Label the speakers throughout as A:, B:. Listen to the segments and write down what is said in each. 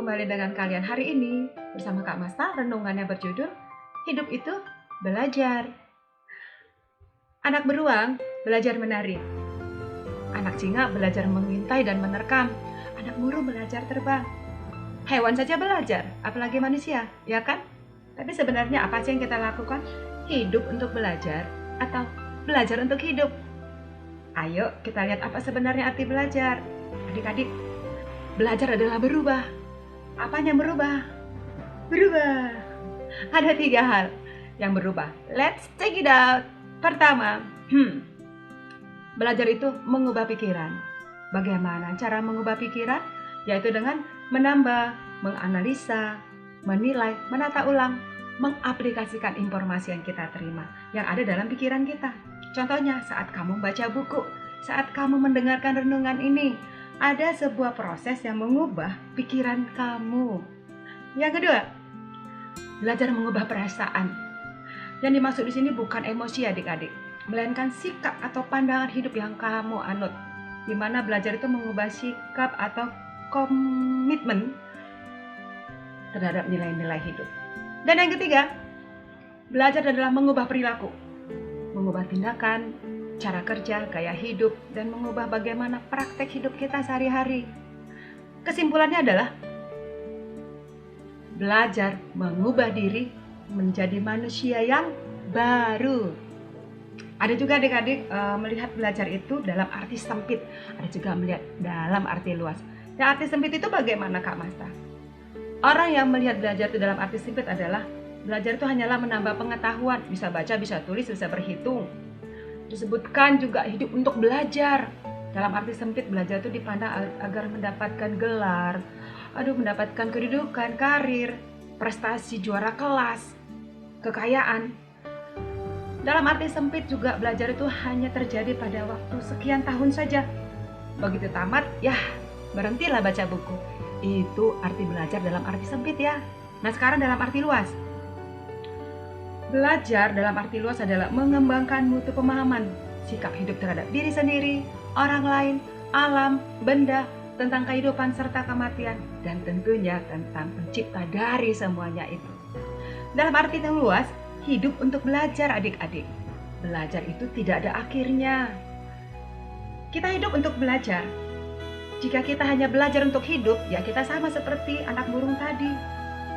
A: kembali dengan kalian hari ini bersama Kak Masta. Renungannya berjudul Hidup itu Belajar. Anak beruang belajar menari. Anak singa belajar mengintai dan menerkam. Anak burung belajar terbang. Hewan saja belajar, apalagi manusia, ya kan? Tapi sebenarnya apa sih yang kita lakukan? Hidup untuk belajar atau belajar untuk hidup? Ayo kita lihat apa sebenarnya arti belajar. Adik-adik, belajar adalah berubah. Apanya yang berubah? Berubah. Ada 3 hal yang berubah. Let's check it out. Pertama, belajar itu mengubah pikiran. Bagaimana cara mengubah pikiran? Yaitu dengan menambah, menganalisa, menilai, menata ulang, mengaplikasikan informasi yang kita terima, yang ada dalam pikiran kita. Contohnya saat kamu baca buku, saat kamu mendengarkan renungan ini, ada sebuah proses yang mengubah pikiran kamu. Yang kedua, belajar mengubah perasaan. Yang dimaksud di sini bukan emosi adik-adik, melainkan sikap atau pandangan hidup yang kamu anut. Di mana belajar itu mengubah sikap atau komitmen terhadap nilai-nilai hidup. Dan yang ketiga, belajar adalah mengubah perilaku, mengubah tindakan, cara kerja, gaya hidup, dan mengubah bagaimana praktek hidup kita sehari-hari. Kesimpulannya adalah belajar mengubah diri menjadi manusia yang baru. Ada juga adik-adik melihat belajar itu dalam arti sempit, ada juga melihat dalam arti luas. Yang arti sempit itu bagaimana Kak Masta? Orang yang melihat belajar itu dalam arti sempit adalah belajar itu hanyalah menambah pengetahuan, bisa baca, bisa tulis, bisa berhitung. Disebutkan juga hidup untuk belajar. Dalam arti sempit, belajar itu dipandang agar mendapatkan gelar, mendapatkan kedudukan, karir, prestasi juara kelas, kekayaan. Dalam arti sempit juga belajar itu hanya terjadi pada waktu sekian tahun saja. Begitu tamat, ya berhentilah baca buku. Itu arti belajar dalam arti sempit ya. Nah sekarang dalam arti luas. Belajar dalam arti luas adalah mengembangkan mutu pemahaman, sikap hidup terhadap diri sendiri, orang lain, alam, benda, tentang kehidupan serta kematian, dan tentunya tentang pencipta dari semuanya itu. Dalam arti yang luas, hidup untuk belajar adik-adik. Belajar itu tidak ada akhirnya. Kita hidup untuk belajar. Jika kita hanya belajar untuk hidup, ya kita sama seperti anak burung tadi.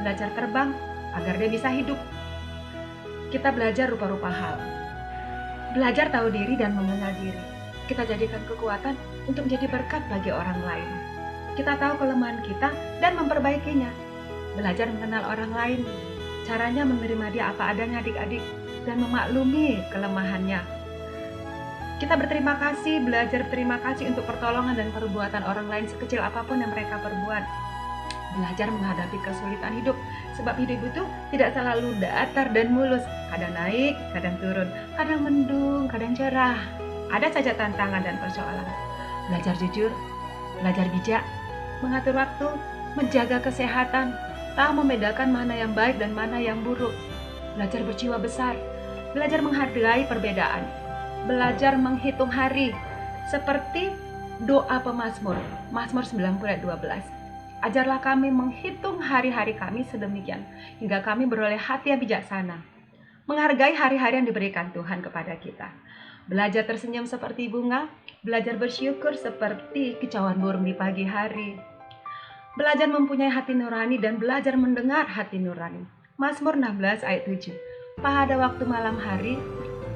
A: Belajar terbang agar dia bisa hidup. Kita belajar rupa-rupa hal. Belajar tahu diri dan mengenal diri. Kita jadikan kekuatan untuk menjadi berkat bagi orang lain. Kita tahu kelemahan kita dan memperbaikinya. Belajar mengenal orang lain. Caranya menerima dia apa adanya adik-adik dan memaklumi kelemahannya. Kita berterima kasih, belajar berterima kasih untuk pertolongan dan perbuatan orang lain sekecil apapun yang mereka perbuat. Belajar menghadapi kesulitan hidup, sebab hidup itu tidak selalu datar dan mulus, kadang naik, kadang turun, kadang mendung, kadang cerah. Ada saja tantangan dan persoalan. Belajar jujur, belajar bijak, mengatur waktu, menjaga kesehatan, tahu membedakan mana yang baik dan mana yang buruk. Belajar berjiwa besar, belajar menghargai perbedaan, belajar menghitung hari, seperti doa pemazmur, Mazmur 90 ayat 12. Ajarlah kami menghitung hari-hari kami sedemikian, hingga kami beroleh hati yang bijaksana. Menghargai hari-hari yang diberikan Tuhan kepada kita. Belajar tersenyum seperti bunga, belajar bersyukur seperti kicauan burung di pagi hari. Belajar mempunyai hati nurani dan belajar mendengar hati nurani. Mazmur 16 ayat 7. Pada waktu malam hari,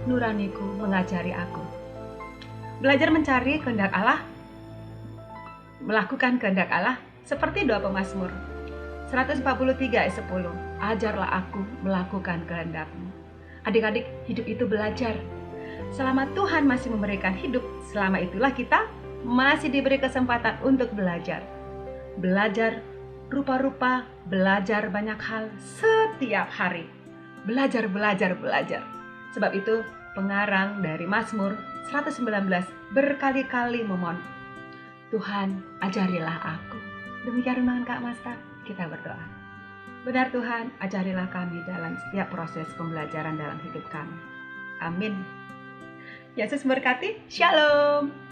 A: nuraniku mengajari aku. Belajar mencari kehendak Allah, melakukan kehendak Allah, seperti doa pemazmur 143 ayat 10. Ajarlah aku melakukan kehendak-Mu. Adik-adik, hidup itu belajar. Selama Tuhan masih memberikan hidup, selama itulah kita masih diberi kesempatan untuk belajar. Belajar rupa-rupa, belajar banyak hal setiap hari. Belajar, belajar, belajar. Sebab itu pengarang dari Mazmur 119 berkali-kali memohon, Tuhan ajarilah aku. Demikian renungan Kak Masta, kita berdoa. Benar Tuhan, ajarilah kami dalam setiap proses pembelajaran dalam hidup kami. Amin. Yesus berkati, Shalom.